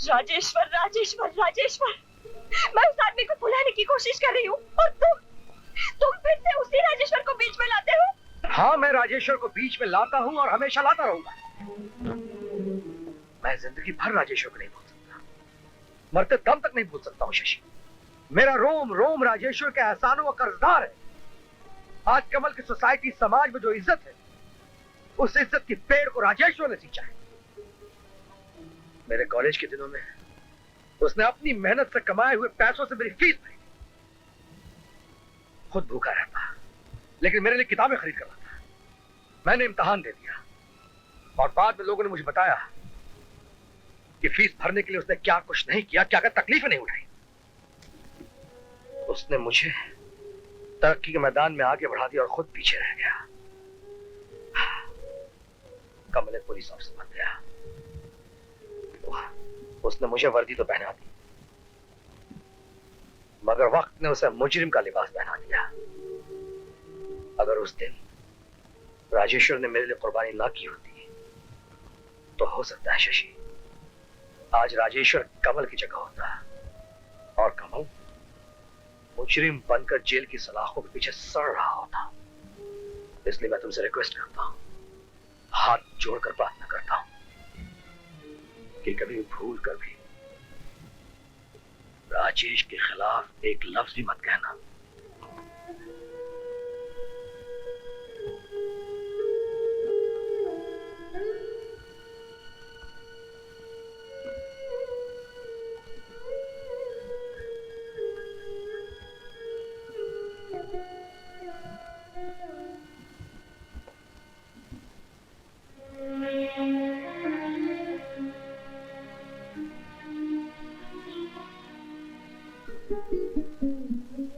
राजेश्वर राजेश्वर राजेश्वर, मैं उस आदमी को बुलाने की कोशिश कर रही हूँ और तुम फिर से उसी राजेश्वर को बीच में लाते हो। हाँ, मैं राजेश्वर को बीच में लाता हूँ और हमेशा लाता रहूंगा। मैं जिंदगी भर राजेश्वर को नहीं भूल सकता, मरते दम तक नहीं भूल सकता हूँ शशि। मेरा रोम रोम राजेश्वर के एहसानों का कर्जदार है। आज कमल की सोसाइटी समाज में जो इज्जत है, उस इज्जत की पेड़ को राजेश्वर ने सींचा है। मेरे कॉलेज के दिनों में उसने अपनी मेहनत से कमाए हुए पैसों से मेरी फीस भरी। खुद भूखा रहता लेकिन मेरे लिए किताबें खरीद कर लाता। मैंने इम्तिहान दे दिया और बाद में लोगों ने मुझे बताया कि फीस भरने के लिए उसने क्या कुछ नहीं किया, क्या तकलीफें नहीं उठाई। उसने मुझे तरक्की के मैदान में आगे बढ़ा दिया और खुद पीछे रह गया। कमल एक पुलिस ऑफिसर बन गया। उसने मुझे वर्दी तो पहना दी, मगर वक्त ने उसे मुजरिम का लिबास पहना दिया। अगर उस दिन राजेश्वर ने मेरे लिए कुर्बानी ना की होती तो हो सकता है शशि, आज राजेश्वर कमल की जगह होता और कमल मुजरिम बनकर जेल की सलाखों के पीछे सड़ रहा होता। इसलिए मैं तुमसे रिक्वेस्ट करता हूं, हाथ जोड़कर प्रार्थना करता हूं कि कभी भूल कर भी राजेश के खिलाफ एक लफ्ज भी मत कहना।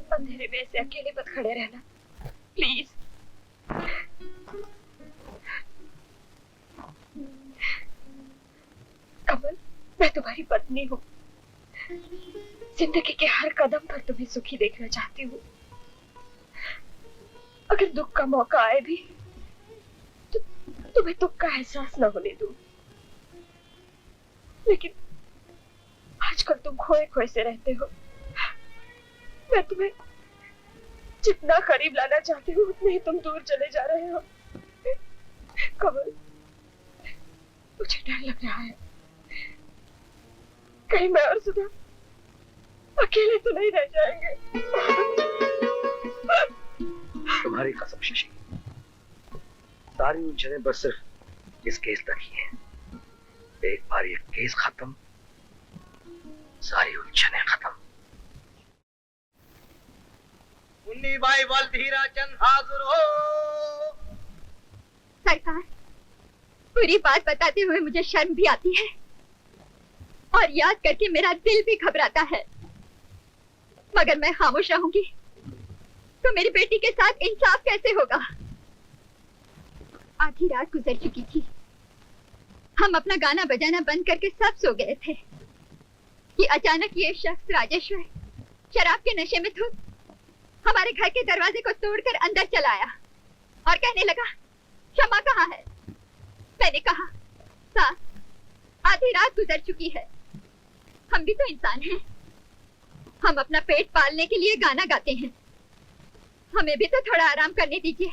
अंधेरे में ऐसे अकेले मत खड़े रहना प्लीज। कमल, मैं तुम्हारी पत्नी हूँ। जिंदगी के हर कदम पर तुम्हें सुखी देखना चाहती हूँ। अगर दुख का मौका आए भी तो तुम्हें दुख का एहसास न होने दूं। लेकिन आजकल तुम खोए खोए से रहते हो। मैं तुम्हें जितना करीब लाना चाहती हूँ उतने ही तुम दूर चले जा रहे हो। कमल, मुझे डर लग रहा है कहीं मैं और सुधा अकेले तो नहीं रह जाएंगे। तुम्हारी कसम शशि, सारी उलझनें बस सिर्फ इस केस तक ही है। एक बार ये केस खत्म, सारी उलझनें खत्म। मुन्नी बाई वल्द हीरा चंद हाजिर हो। सरकार, पूरी बात बताते हुए मुझे शर्म भी आती है और याद करके मेरा दिल भी घबराता है। मगर मैं खामोश रहूंगी तो मेरी बेटी के साथ इंसाफ कैसे होगा? आधी रात गुजर चुकी थी। हम अपना गाना बजाना बंद करके सब सो गए थे कि अचानक ये शख्स राजेश्वर शराब के नशे में धुत हमारे घर के दरवाजे को तोड़कर अंदर चला आया और कहने लगा, क्षमा कहाँ है? मैंने कहा, सास, आधी रात गुजर चुकी है। हम भी तो इंसान हैं। हम अपना पेट पालने के लिए गाना गाते हैं। हमें भी तो थोड़ा आराम करने दीजिए।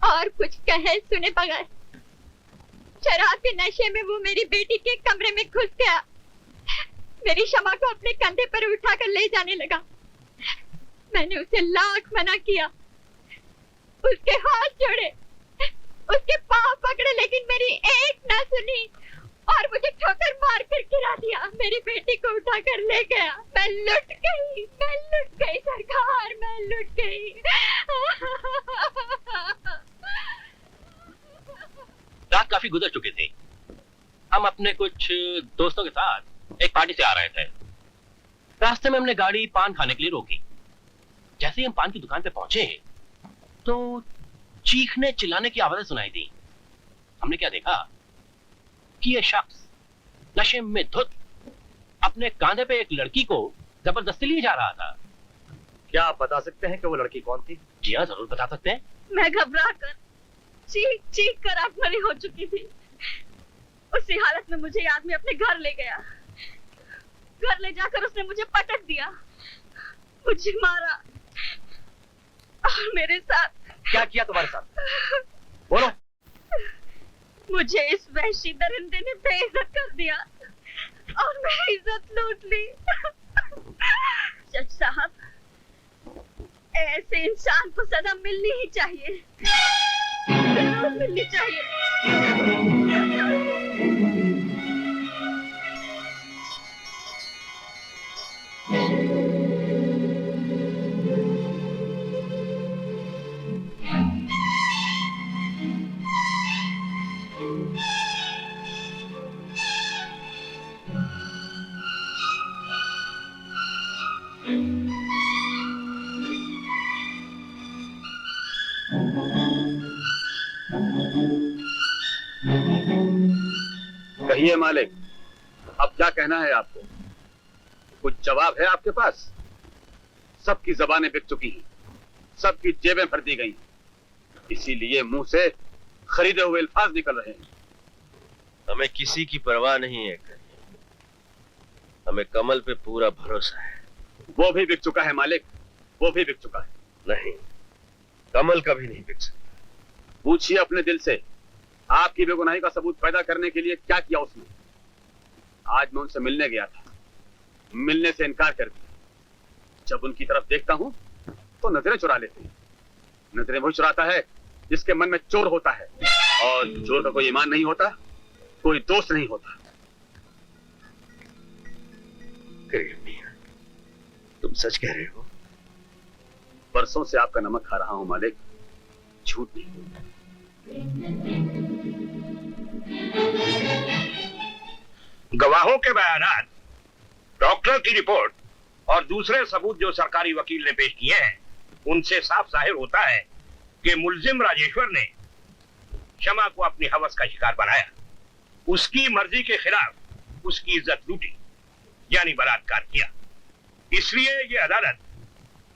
और कुछ कहे सुने बगैर शराब के नशे में वो मेरी बेटी के कमरे में घुस गया। मेरी क्षमा को अपने कंधे पर उठाकर ले जाने लगा। मैंने उसे लाख मना किया, उसके हाथ जोड़े, उसके पांव पकड़े, लेकिन मेरी एक ना सुनी और मुझे ठोकर मार कर गिरा दिया। मेरी बेटी को उठाकर ले गया। मैं लुट गई सरकार, मैं लुट गई। रात काफी गुजर चुकी थी। हम अपने कुछ दोस्तों के साथ एक पार्टी से आ रहे थे। रास्ते में हमने गाड़ी पान खाने के लिए रोकी। जैसे ही हम पान की दुकान पे पहुंचे तो चीखने चिल्लाने की आवाजें सुनाई दी। हमने क्या देखा कि यह शख्स नशे में धुत अपने कांधे पे एक लड़की को जबरदस्ती लिए जा रहा था। क्या आप बता सकते हैं कि वो लड़की कौन थी? जी हाँ, जरूर बता सकते हैं। मैं घबरा कर चीख कर आत्महत्या हो चुकी थी। उसी हालत में मुझे ये आदमी अपने घर ले गया। घर ले जाकर उसने मुझे पटक दिया, मुझे मारा और मेरे साथ। क्या किया तुम्हारे साथ? बोलो। मुझे इस वहशी दरिंदे ने बेइज्जत कर दिया और मेरी इज्जत लूट ली। जज साहब, ऐसे इंसान को सजा मिलनी ही चाहिए, जरूर मिलनी चाहिए। कहिए मालिक, अब क्या कहना है आपको? कुछ जवाब है आपके पास? सबकी जबानें बिक चुकी हैं, सबकी जेबें भर दी गई, इसीलिए मुंह से खरीदे हुए अल्फाज निकल रहे हैं। हमें किसी की परवाह नहीं है, हमें कमल पे पूरा भरोसा है। वो भी बिक चुका है मालिक, वो भी बिक चुका है। नहीं, कमल कभी नहीं बिक सकता। पूछिए अपने दिल से, आपकी बेगुनाही का सबूत पैदा करने के लिए क्या किया उसने? आज मैं उनसे मिलने गया था, मिलने से इनकार कर दिया। जब उनकी तरफ देखता हूं तो नजरें चुरा लेते हैं। नजरें वो चुराता है जिसके मन में चोर होता है, और चोर का कोई ईमान नहीं होता, कोई दोस्त नहीं होता। करीम मियां, तुम सच कह रहे हो? बरसों से आपका नमक खा रहा हूं मालिक, झूठ नहीं। गवाहों के बयानात, डॉक्टर की रिपोर्ट और दूसरे सबूत जो सरकारी वकील ने पेश किए हैं, उनसे साफ जाहिर होता है कि मुल्जिम राजेश्वर ने शमा को अपनी हवस का शिकार बनाया, उसकी मर्जी के खिलाफ उसकी इज्जत लूटी, यानी बलात्कार किया। इसलिए ये अदालत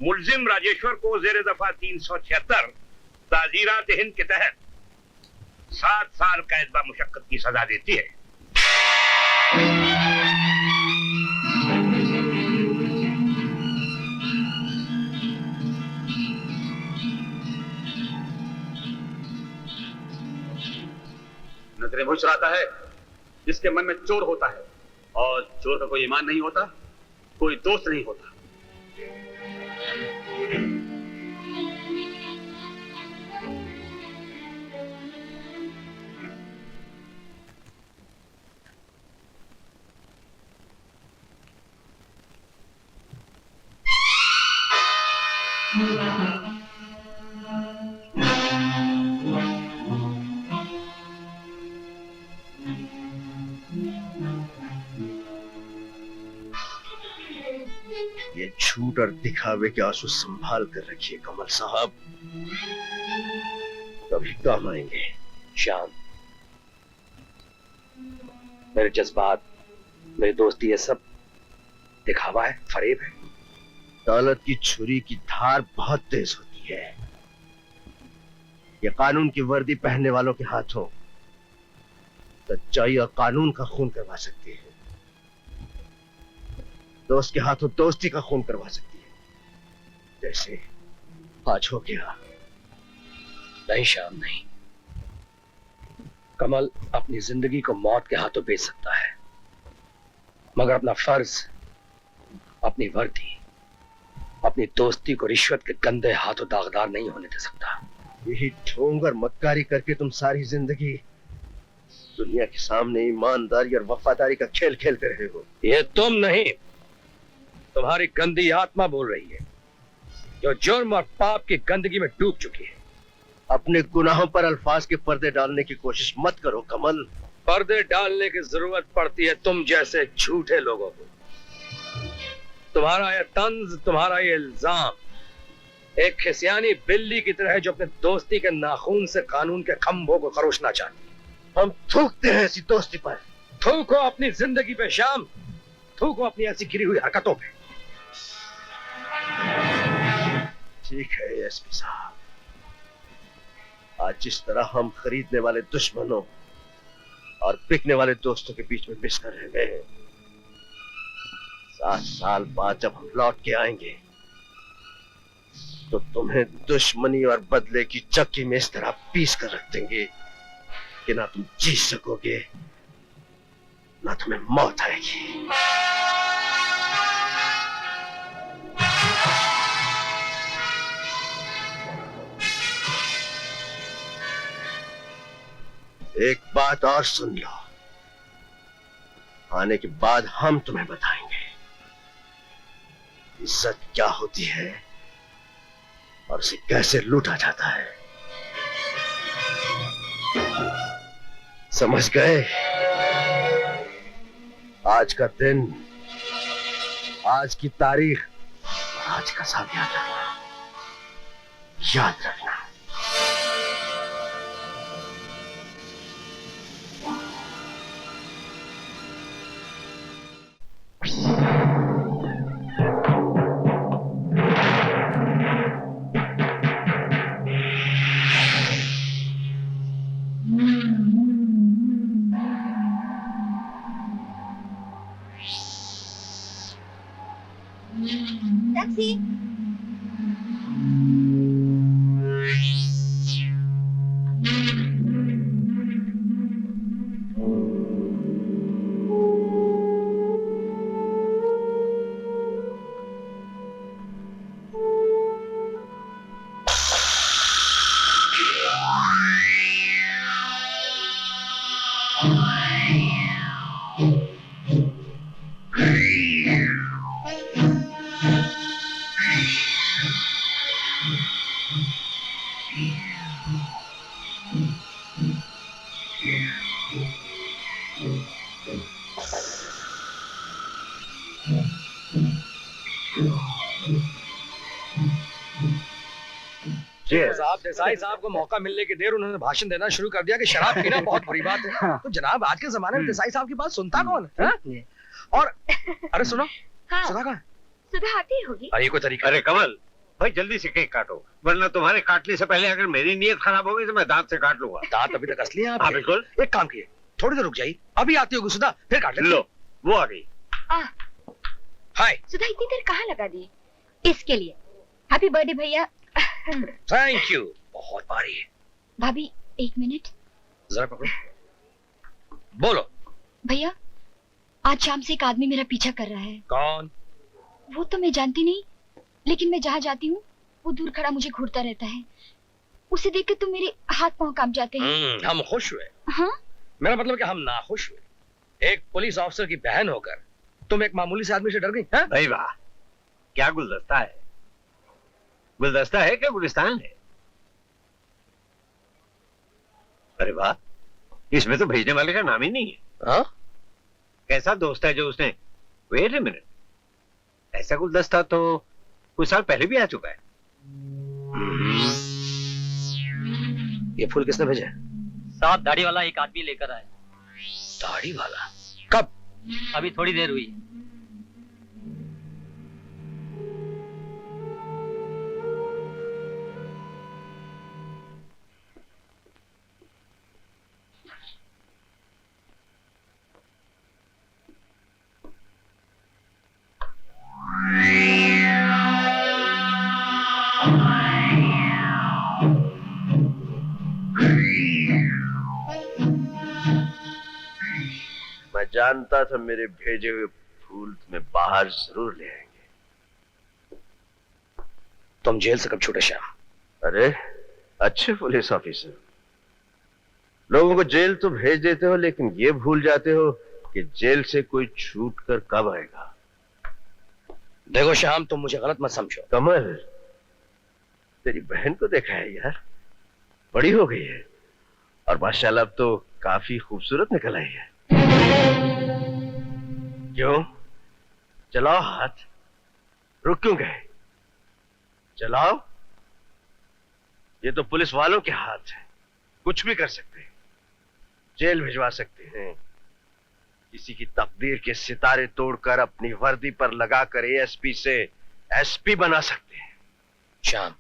मुल्जिम राजेश्वर को जेर दफा 376 ताजीरात हिंद के तहत 7 साल कैद ब मुशक्कत की सजा देती है। नजरें वो चुराता है जिसके मन में चोर होता है, और चोर का कोई ईमान नहीं होता, कोई दोस्त नहीं होता। ये झूठ और दिखावे के आंसू संभाल कर रखिए कमल साहब, कभी काम आएंगे। श्याम, मेरे जज्बात, मेरी दोस्ती, ये सब दिखावा है, फरेब है। अदालत की छुरी की धार बहुत तेज होती है। ये कानून की वर्दी पहनने वालों के हाथों सच्चाई और कानून का खून करवा सकती है, दोस्त के हाथों दोस्ती का खून करवा सकती है, जैसे आज हो गया। नहीं श्याम, नहीं। कमल अपनी जिंदगी को मौत के हाथों बेच सकता है, मगर अपना फर्ज, अपनी वर्दी, अपनी दोस्ती को रिश्वत के गंदे हाथों दागदार नहीं होने दे सकता। यही ढोंग और मक्कारी करके तुम सारी जिंदगी दुनिया के सामने ईमानदारी और वफादारी का खेल खेलते रहे हो। ये तुम नहीं, तुम्हारी गंदी आत्मा बोल रही है, जो जुर्म और पाप की गंदगी में डूब चुकी है। अपने गुनाहों पर अल्फाज के पर्दे डालने की कोशिश मत करो कमल। पर्दे डालने की जरूरत पड़ती है तुम जैसे झूठे लोगों को। तुम्हारा ये तंज, तुम्हारा ये इल्जाम एक खिसियानी बिल्ली की तरह है जो अपने दोस्ती के नाखून से कानून के खंभों को खरोचना चाहती है। हम थूकते हैं ऐसी दोस्ती पर। थूको अपनी जिंदगी पे श्याम, थूको अपनी ऐसी गिरी हुई हरकतों पे। ठीक है एसपी साहब, आज जिस तरह हम खरीदने वाले दुश्मनों और बिकने वाले दोस्तों के बीच में मिस कर रह गए हैं। 7 साल बाद जब हम लौट के आएंगे तो तुम्हें दुश्मनी और बदले की चक्की में इस तरह पीस कर रख देंगे कि ना तुम जी सकोगे ना तुम्हें मौत आएगी। एक बात और सुन लो, आने के बाद हम तुम्हें बताएंगे इज्जत क्या होती है और उसे कैसे लूटा जाता है। समझ गए? आज का दिन, आज की तारीख और आज का साल याद रखना, याद रखना। टैक्सी। साहब, देसाई साहब को मौका मिलने की देर उन्होंने भाषण देना शुरू कर दिया कि शराब पीना बहुत बुरी बात है। तो जनाब, आज के जमाने में देसाई साहब की बात सुनता कौन है? और अरे सुनो, हाँ, सुधा कहाँ है? सुधा आती होगी। अरे ये कोई तरीका? अरे कमल भाई, जल्दी से केक काटो, वरना तुम्हारे काटने से पहले अगर मेरी नीयत खराब हो गई तो मैं दांत से काट लूंगा। दांत अभी तक असली है आप? हाँ बिल्कुल। एक काम किए, थोड़ी देर रुक जाइए, अभी आती होगी सुधा, फिर काट लेते। लो, वो आ गई। हाय। सुधा इतनी देर कहाँ लगा दी? इसके लिए हैप्पी बर्थडे भैया। थैंक यू, बहुत भारी है। भाभी 1 मिनट। जरा पकड़ो, बोलो। भैया, आज शाम से एक आदमी मेरा पीछा कर रहा है। कौन? वो तो मैं जानती नहीं, लेकिन मैं जहाँ जाती हूँ वो दूर खड़ा मुझे घूरता रहता है। उसे देखकर तो मेरे हाथ पांव कांप जाते हैं। हम खुश हुए। हाँ? मेरा मतलब कि हम नाखुश हुए। एक पुलिस ऑफिसर की बहन होकर तुम एक मामूली से आदमी से डर गई? भाई वाह, क्या गुलदस्ता है! गुलदस्ता है क्या गुलिस्तान है? अरे वाह, इसमें तो भेजने वाले का नाम ही नहीं है। हाँ? कैसा दोस्त है जो उसने... वेट ए मिनट, ऐसा गुलदस्ता तो कुछ साल पहले भी आ चुका है। ये फूल किसने भेजे? साथ दाढ़ी वाला एक आदमी लेकर आया। दाढ़ी वाला? कब? अभी थोड़ी देर हुई। मैं जानता था मेरे भेजे हुए फूल तुम्हें बाहर जरूर ले आएंगे। तुम जेल से कब छूटे श्याम? अरे अच्छे पुलिस ऑफिसर, लोगों को जेल तो भेज देते हो, लेकिन ये भूल जाते हो कि जेल से कोई छूट कर कब आएगा। देखो श्याम, तुम मुझे गलत मत समझो। कमल, तेरी बहन को देखा है यार, बड़ी हो गई है और माशाल्लाह अब तो काफी खूबसूरत निकल आई है। क्यों? चलाओ हाथ, रुक क्यों गए? चलाओ। ये तो पुलिस वालों के हाथ है, कुछ भी कर सकते हैं, जेल भिजवा सकते हैं, किसी की तकदीर के सितारे तोड़कर अपनी वर्दी पर लगाकर एएसपी से एसपी बना सकते हैं। श्याम,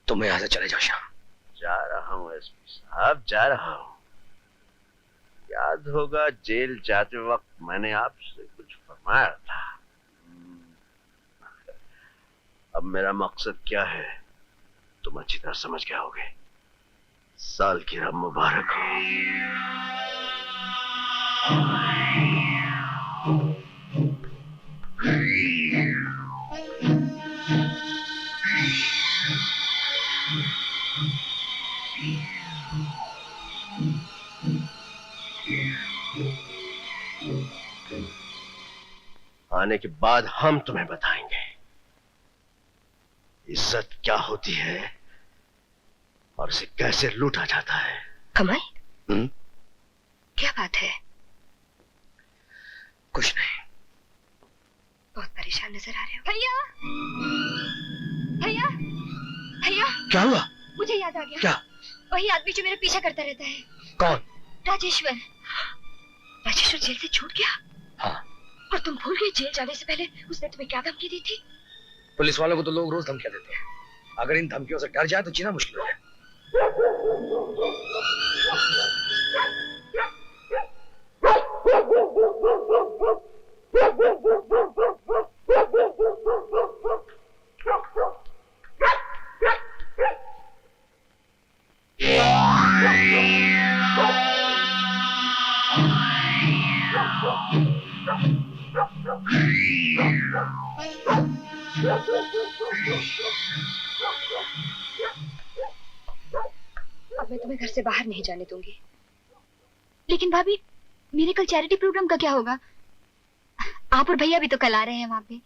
तुम यहां से चले जाओ। श्याम, जा रहा हूं एसपी साहब, जा रहा हूं। याद होगा जेल जाते वक्त मैंने आपसे कुछ फरमाया था। अब मेरा मकसद क्या है तुम अच्छी तरह समझ गए होगे। सालगिरह मुबारक हो। आने के बाद हम तुम्हें बताएंगे इज्जत क्या होती है और इसे कैसे लूटा जाता है। कमल, क्या बात है? कुछ नहीं। बहुत परेशान नजर आ रहे हो। भैया, भैया, भैया, क्या हुआ? मुझे याद आ गया। क्या? वही आदमी जो मेरा पीछा करता रहता है। कौन? राजेश्वर। राजेश्वर जेल से छूट गया? हाँ। और तुम भूल गए जेल जाने से पहले उसने तुम्हें क्या धमकी दी थी? पुलिस वालों को तो लोग रोज धमकियां देते हैं। अगर इन धमकियों से डर जाए तो जीना मुश्किल है। अब मैं तुम्हें घर से बाहर नहीं जाने दूंगी। लेकिन भाभी, मेरे कल चैरिटी प्रोग्राम का क्या होगा? आप और भैया भी तो कल आ रहे हैं वहाँ पे।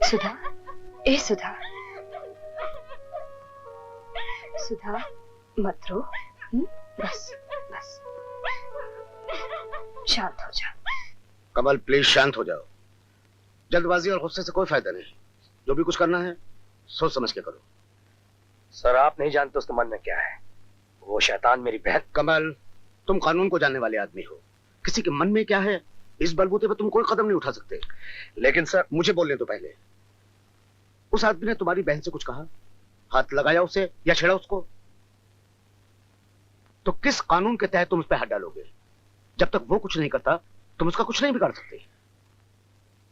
सुधा, ए सुधा, सुधा, मत रो। बस बस शांत हो जा। कमल प्लीज शांत हो जाओ। जल्दबाजी और गुस्से से कोई फायदा नहीं। जो भी कुछ करना है सोच समझ के करो। सर, आप नहीं जानते उसके मन में क्या है। वो शैतान मेरी बहन। कमल, तुम कानून को जानने वाले आदमी हो, किसी के मन में क्या है इस बलबूते पर तुम कोई कदम नहीं उठा सकते। लेकिन सर, मुझे बोलने तो पहले, उस आदमी ने तुम्हारी बहन से कुछ कहा, हाथ लगाया उसे या छेड़ा उसको? तो किस कानून के तहत तुम उस पर हाथ डालोगे? जब तक वो कुछ नहीं करता तुम उसका कुछ नहीं बिगाड़ सकते।